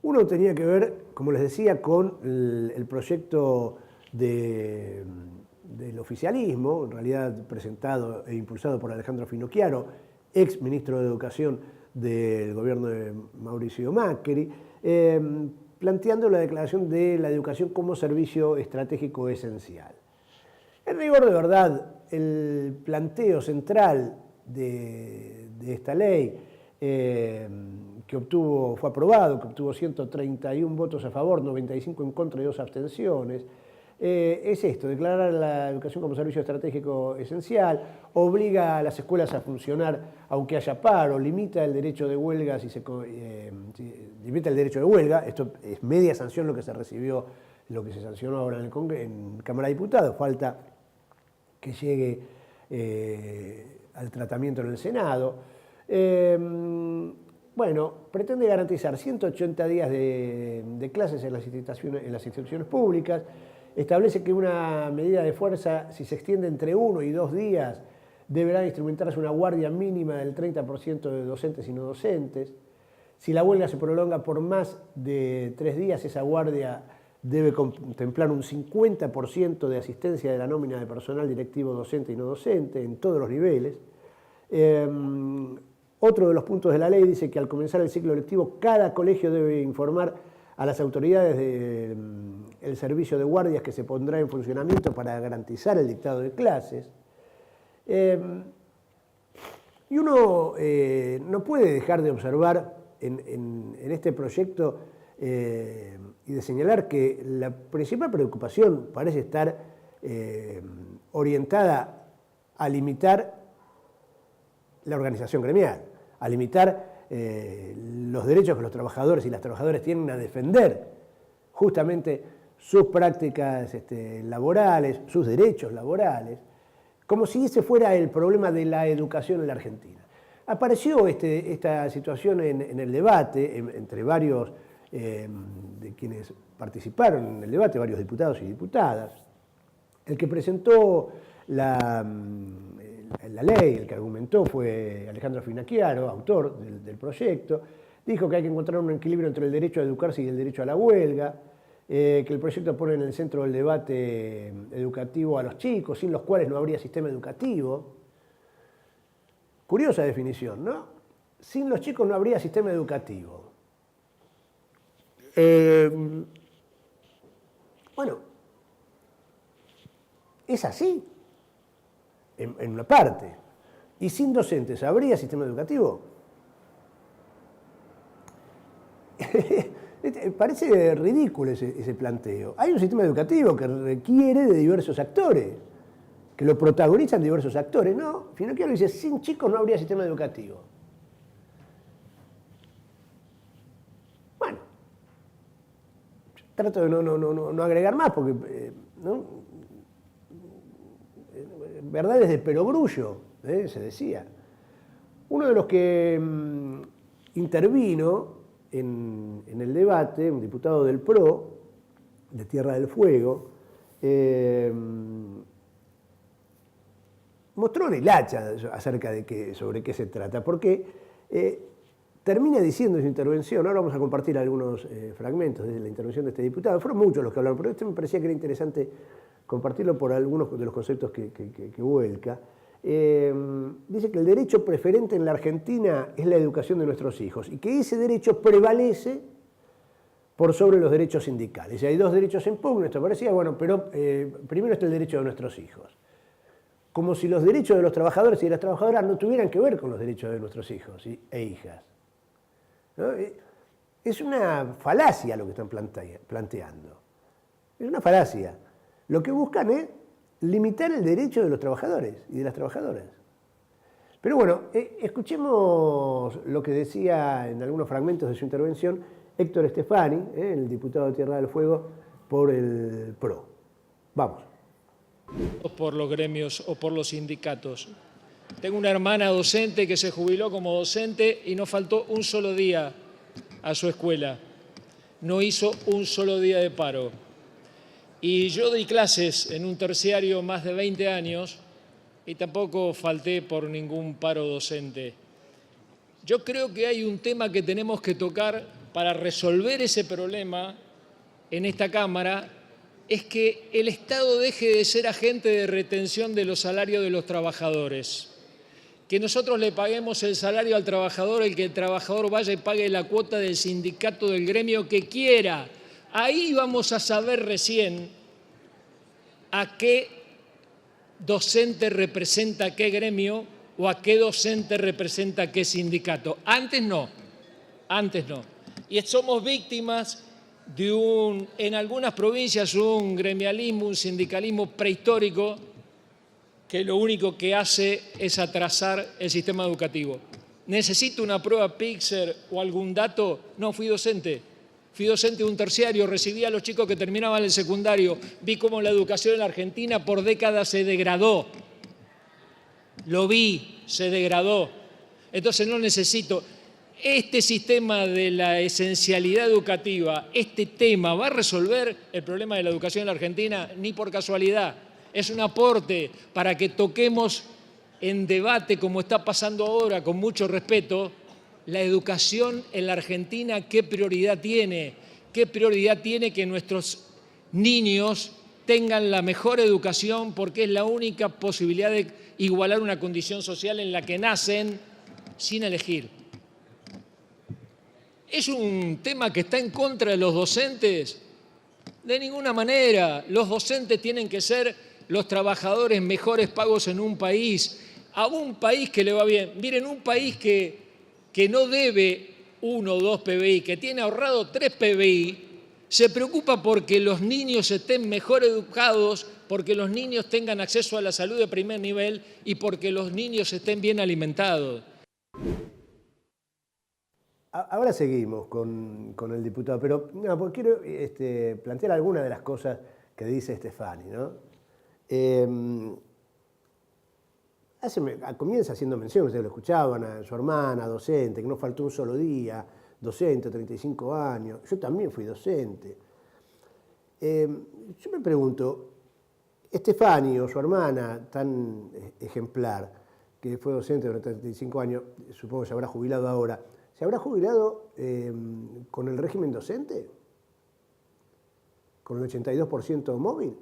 Uno tenía que ver, como les decía, con el proyecto del oficialismo, en realidad presentado e impulsado por Alejandro Finocchiaro, ex ministro de Educación del gobierno de Mauricio Macri, planteando la declaración de la educación como servicio estratégico esencial. En rigor de verdad, el planteo central de esta ley, que fue aprobado, que obtuvo 131 votos a favor, 95 en contra y 2 abstenciones, es esto: declarar la educación como servicio estratégico esencial, obliga a las escuelas a funcionar aunque haya paro, limita el derecho de huelga, limita el derecho de huelga. Esto es media sanción lo que se recibió, lo que se sancionó ahora en Cámara de Diputados, falta que llegue al tratamiento en el Senado. Bueno, pretende garantizar 180 días de clases en las instituciones públicas, establece que una medida de fuerza, si se extiende entre 1 y 2 días, deberá instrumentarse una guardia mínima del 30% de docentes y no docentes. Si la huelga se prolonga por más de 3 días, esa guardia debe contemplar un 50% de asistencia de la nómina de personal directivo docente y no docente en todos los niveles. Otro de los puntos de la ley dice que al comenzar el ciclo lectivo, cada colegio debe informar a las autoridades del servicio de guardias que se pondrá en funcionamiento para garantizar el dictado de clases. Y uno no puede dejar de observar en este proyecto y de señalar que la principal preocupación parece estar orientada a limitar la organización gremial, a limitar los derechos que los trabajadores y las trabajadoras tienen a defender justamente sus prácticas laborales, sus derechos laborales, como si ese fuera el problema de la educación en la Argentina. Apareció esta situación en el debate entre varios de quienes participaron en el debate, varios diputados y diputadas. El que presentó la ley, el que argumentó, fue Alejandro Finocchiaro, autor del proyecto. Dijo que hay que encontrar un equilibrio entre el derecho a educarse y el derecho a la huelga, que el proyecto pone en el centro del debate educativo a los chicos, sin los cuales no habría sistema educativo. Curiosa definición, ¿no? Sin los chicos no habría sistema educativo. Bueno, es así, en una parte. ¿Y sin docentes habría sistema educativo? Parece ridículo ese planteo. Hay un sistema educativo que requiere de diversos actores, que lo protagonizan diversos actores. No, Finocchiaro dice, sin chicos no habría sistema educativo. Bueno, trato de no agregar más, porque verdades de perogrullo, se decía. Uno de los que intervino en el debate, un diputado del PRO, de Tierra del Fuego, mostró una hilacha acerca de sobre qué se trata, porque termina diciendo en su intervención, ahora vamos a compartir algunos fragmentos de la intervención de este diputado, fueron muchos los que hablaron, pero este me parecía que era interesante compartirlo por algunos de los conceptos que vuelca. Dice que el derecho preferente en la Argentina es la educación de nuestros hijos y que ese derecho prevalece por sobre los derechos sindicales. Y hay 2 derechos en pugna, esto parecía, bueno, pero primero está el derecho de nuestros hijos. Como si los derechos de los trabajadores y de las trabajadoras no tuvieran que ver con los derechos de nuestros hijos e hijas, ¿no? Es una falacia lo que están planteando. Es una falacia. Lo que buscan es limitar el derecho de los trabajadores y de las trabajadoras. Pero bueno, escuchemos lo que decía en algunos fragmentos de su intervención Héctor Stefani, el diputado de Tierra del Fuego, por el PRO. Vamos. Por los gremios o por los sindicatos. Tengo una hermana docente que se jubiló como docente y no faltó un solo día a su escuela. No hizo un solo día de paro. Y yo di clases en un terciario más de 20 años y tampoco falté por ningún paro docente. Yo creo que hay un tema que tenemos que tocar para resolver ese problema en esta Cámara es que el Estado deje de ser agente de retención de los salarios de los trabajadores. Que nosotros le paguemos el salario al trabajador, el que el trabajador vaya y pague la cuota del sindicato, del gremio que quiera. Ahí vamos a saber recién a qué docente representa qué gremio o a qué docente representa qué sindicato. Antes no, antes no. Y somos víctimas de en algunas provincias, un gremialismo, un sindicalismo prehistórico que lo único que hace es atrasar el sistema educativo. ¿Necesito una prueba PISA o algún dato? No, fui docente de un terciario, recibí a los chicos que terminaban el secundario, vi cómo la educación en la Argentina por décadas se degradó. Lo vi, se degradó. Entonces no necesito. Este sistema de la esencialidad educativa, este tema, ¿va a resolver el problema de la educación en la Argentina? Ni por casualidad. Es un aporte para que toquemos en debate, como está pasando ahora, con mucho respeto, la educación en la Argentina, ¿qué prioridad tiene? ¿Qué prioridad tiene que nuestros niños tengan la mejor educación? Porque es la única posibilidad de igualar una condición social en la que nacen sin elegir. ¿Es un tema que está en contra de los docentes? De ninguna manera. Los docentes tienen que ser los trabajadores mejores pagos en un país, a un país que le va bien. Miren, un país que no debe 1 o 2 PBI, que tiene ahorrado 3 PBI, se preocupa porque los niños estén mejor educados, porque los niños tengan acceso a la salud de primer nivel y porque los niños estén bien alimentados. Ahora seguimos con el diputado, pero no, porque quiero plantear algunas de las cosas que dice Stefani, ¿no? Comienza haciendo mención, ustedes lo escuchaban, a su hermana, docente, que no faltó un solo día, docente, 35 años. Yo también fui docente. Yo me pregunto, Stefani o su hermana, tan ejemplar, que fue docente durante 35 años, supongo que se habrá jubilado ahora, ¿se habrá jubilado con el régimen docente? ¿Con el 82% móvil?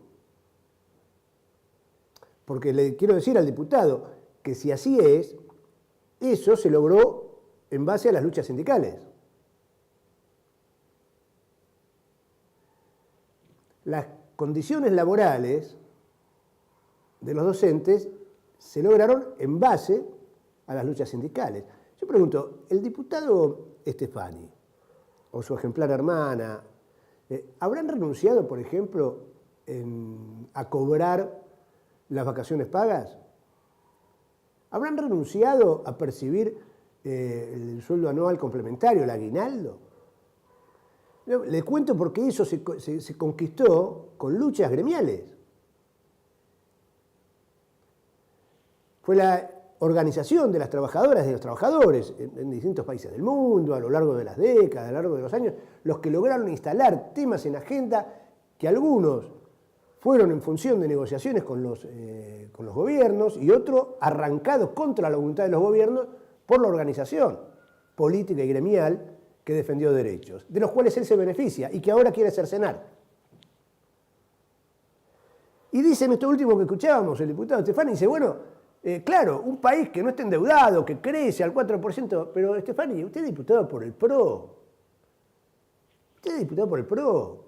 Porque le quiero decir al diputado que si así es, eso se logró en base a las luchas sindicales. Las condiciones laborales de los docentes se lograron en base a las luchas sindicales. Yo pregunto, ¿el diputado Stefani o su ejemplar hermana habrán renunciado, por ejemplo, a cobrar las vacaciones pagas? ¿Habrán renunciado a percibir el sueldo anual complementario, el aguinaldo? Le cuento porque eso se conquistó con luchas gremiales. Fue la organización de las trabajadoras y de los trabajadores en distintos países del mundo, a lo largo de las décadas, a lo largo de los años, los que lograron instalar temas en agenda que algunos fueron en función de negociaciones con los gobiernos y otros arrancados contra la voluntad de los gobiernos por la organización política y gremial que defendió derechos, de los cuales él se beneficia y que ahora quiere cercenar. Y dice en esto último que escuchábamos, el diputado Stefani, dice, bueno, claro, un país que no esté endeudado, que crece al 4%, pero Stefani, usted es diputado por el PRO. Usted es diputado por el PRO.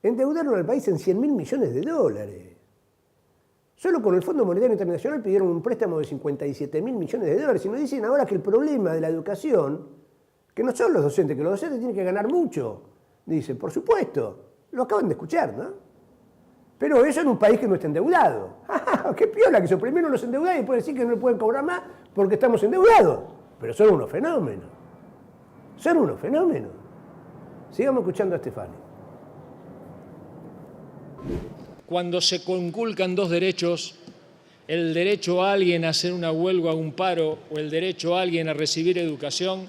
Endeudaron al país en 100.000 millones de dólares. Solo con el Fondo Monetario Internacional pidieron un préstamo de 57.000 millones de dólares. Y nos dicen ahora que el problema de la educación, que no son los docentes, que los docentes tienen que ganar mucho. Dicen, por supuesto, lo acaban de escuchar, ¿no? Pero eso en un país que no está endeudado. ¡Qué piola que se primero los endeudados y después decir que no le pueden cobrar más porque estamos endeudados! Pero son unos fenómenos. Son unos fenómenos. Sigamos escuchando a Stefani. Cuando se conculcan dos derechos, el derecho a alguien a hacer una huelga, un paro, o el derecho a alguien a recibir educación,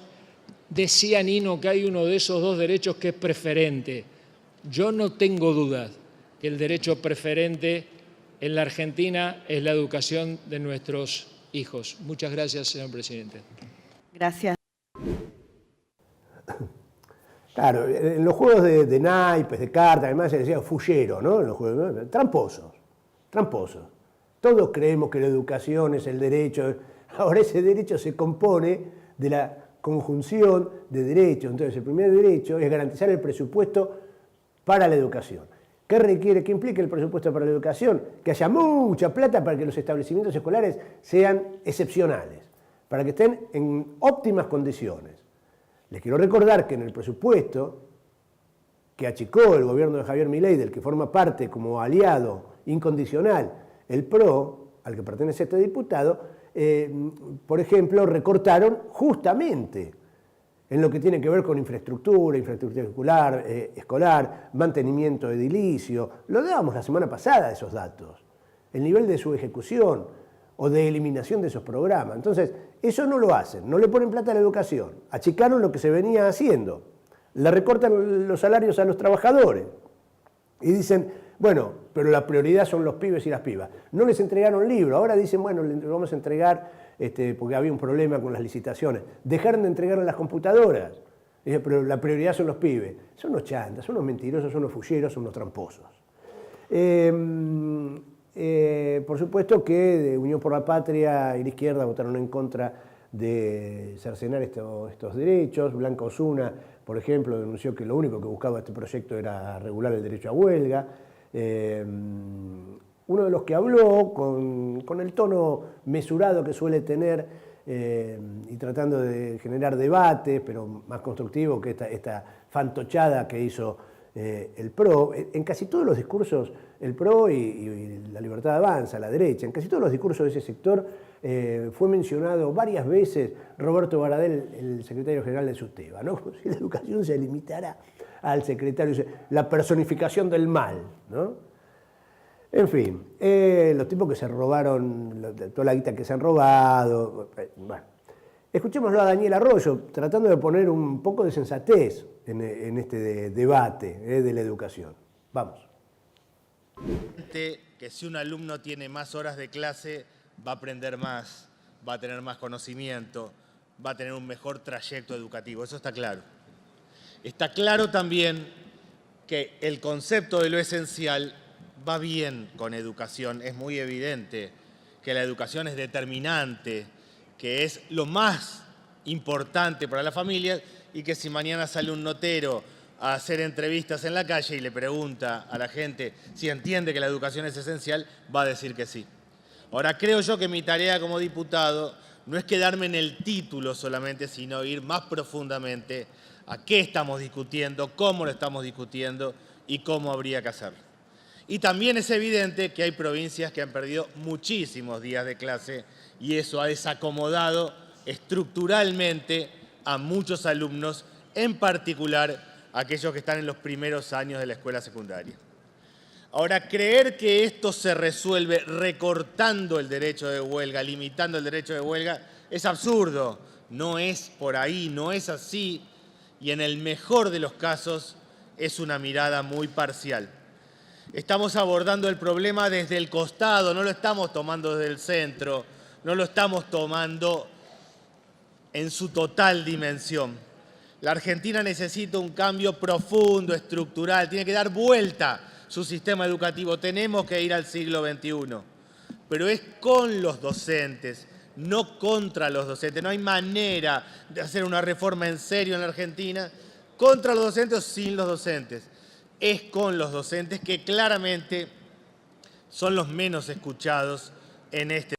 decía Nino que hay uno de esos dos derechos que es preferente. Yo no tengo dudas que el derecho preferente en la Argentina es la educación de nuestros hijos. Muchas gracias, señor presidente. Gracias. Claro, en los juegos de naipes, de cartas, además se decía fullero, ¿no? En los juegos, ¿no? Tramposos, tramposos. Todos creemos que la educación es el derecho. Ahora ese derecho se compone de la conjunción de derechos. Entonces el primer derecho es garantizar el presupuesto para la educación. ¿Qué requiere, qué implica el presupuesto para la educación? Que haya mucha plata para que los establecimientos escolares sean excepcionales, para que estén en óptimas condiciones. Les quiero recordar que en el presupuesto que achicó el gobierno de Javier Milei, del que forma parte como aliado incondicional el PRO, al que pertenece este diputado, por ejemplo, recortaron justamente en lo que tiene que ver con infraestructura escolar, mantenimiento edilicio. Lo dábamos la semana pasada, esos datos. El nivel de su ejecución o de eliminación de esos programas. Entonces, eso no lo hacen, no le ponen plata a la educación. Achicaron lo que se venía haciendo. Le recortan los salarios a los trabajadores. Y dicen, bueno, pero la prioridad son los pibes y las pibas. No les entregaron libros, ahora dicen, bueno, les vamos a entregar, porque había un problema con las licitaciones. Dejaron de entregarle las computadoras. Dicen, pero la prioridad son los pibes. Son unos chantas, son unos mentirosos, son unos fulleros, son unos tramposos. Por supuesto que de Unión por la Patria y la izquierda votaron en contra de cercenar estos derechos. Blanca Osuna, por ejemplo, denunció que lo único que buscaba este proyecto era regular el derecho a huelga. Uno de los que habló con el tono mesurado que suele tener y tratando de generar debates, pero más constructivo que esta fantochada que hizo el PRO, en casi todos los discursos, el PRO y la Libertad Avanza, la derecha, en casi todos los discursos de ese sector fue mencionado varias veces Roberto Baradel, el secretario general de SUTEBA, ¿no? Si la educación se limitara al secretario, la personificación del mal, ¿no? En fin, los tipos que se robaron, toda la guita que se han robado, bueno. Escuchémoslo a Daniel Arroyo, tratando de poner un poco de sensatez en este debate de la educación. Vamos. Que si un alumno tiene más horas de clase, va a aprender más, va a tener más conocimiento, va a tener un mejor trayecto educativo. Eso está claro. Está claro también que el concepto de lo esencial va bien con educación. Es muy evidente que la educación es determinante, que es lo más importante para la familia y que si mañana sale un notero a hacer entrevistas en la calle y le pregunta a la gente si entiende que la educación es esencial, va a decir que sí. Ahora, creo yo que mi tarea como diputado no es quedarme en el título solamente, sino ir más profundamente a qué estamos discutiendo, cómo lo estamos discutiendo y cómo habría que hacerlo. Y también es evidente que hay provincias que han perdido muchísimos días de clase y eso ha desacomodado estructuralmente a muchos alumnos, en particular aquellos que están en los primeros años de la escuela secundaria. Ahora, creer que esto se resuelve recortando el derecho de huelga, limitando el derecho de huelga, es absurdo. No es por ahí, no es así y en el mejor de los casos es una mirada muy parcial. Estamos abordando el problema desde el costado, no lo estamos tomando desde el centro, no lo estamos tomando en su total dimensión. La Argentina necesita un cambio profundo, estructural, tiene que dar vuelta su sistema educativo, tenemos que ir al siglo XXI, pero es con los docentes, no contra los docentes. No hay manera de hacer una reforma en serio en la Argentina contra los docentes o sin los docentes. Es con los docentes que claramente son los menos escuchados en este